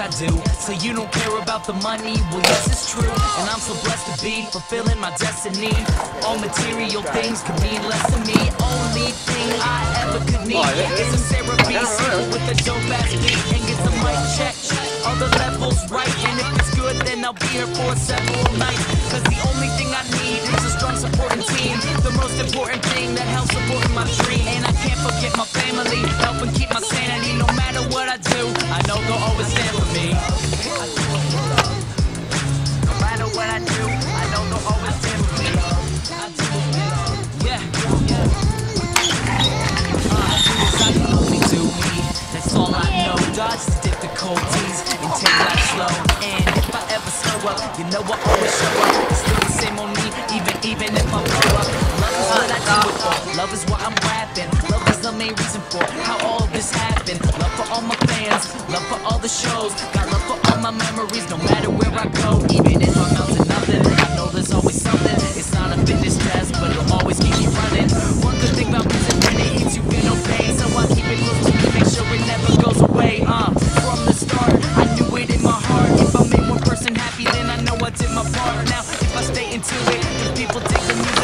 I do. So you don't care about the money? Well, yes, it's true. And I'm so blessed to be fulfilling my destiny. All material things could mean less to me. Only thing I ever could need is a therapy circle with a dope ass beat and get the mic check. All the levels right, and if it's good, then I'll be here for several nights. Cause the only thing I need is a strong supporting team. The most important thing that helps support my dream. And I can't forget my family, helping keep my sanity. No matter what I do, I know they'll always stand for me. No matter what I do, I know they'll always stand for me. Yeah. I do as I can only do me. That's all I know. Dodge the difficulties and take life slow. And if I ever slow up, you know I always show up. It's still the same on me, even if I blow up. Love is what I do it for. Love is why I'm rapping. Love is the main reason for how all this happened. Love for all my fans, love for all the shows. Got love for all my memories, no matter where I go. Even if I'm out to nothing, I know there's always something. It's not a fitness test, but it'll always keep me running. One good thing about music, when it hits you, get no pain. So I keep it close to me, make sure it never goes away. From the start, I knew it in my heart. If I made one person happy, then I know I did my part. Now, if I stay into it, if people dig the music,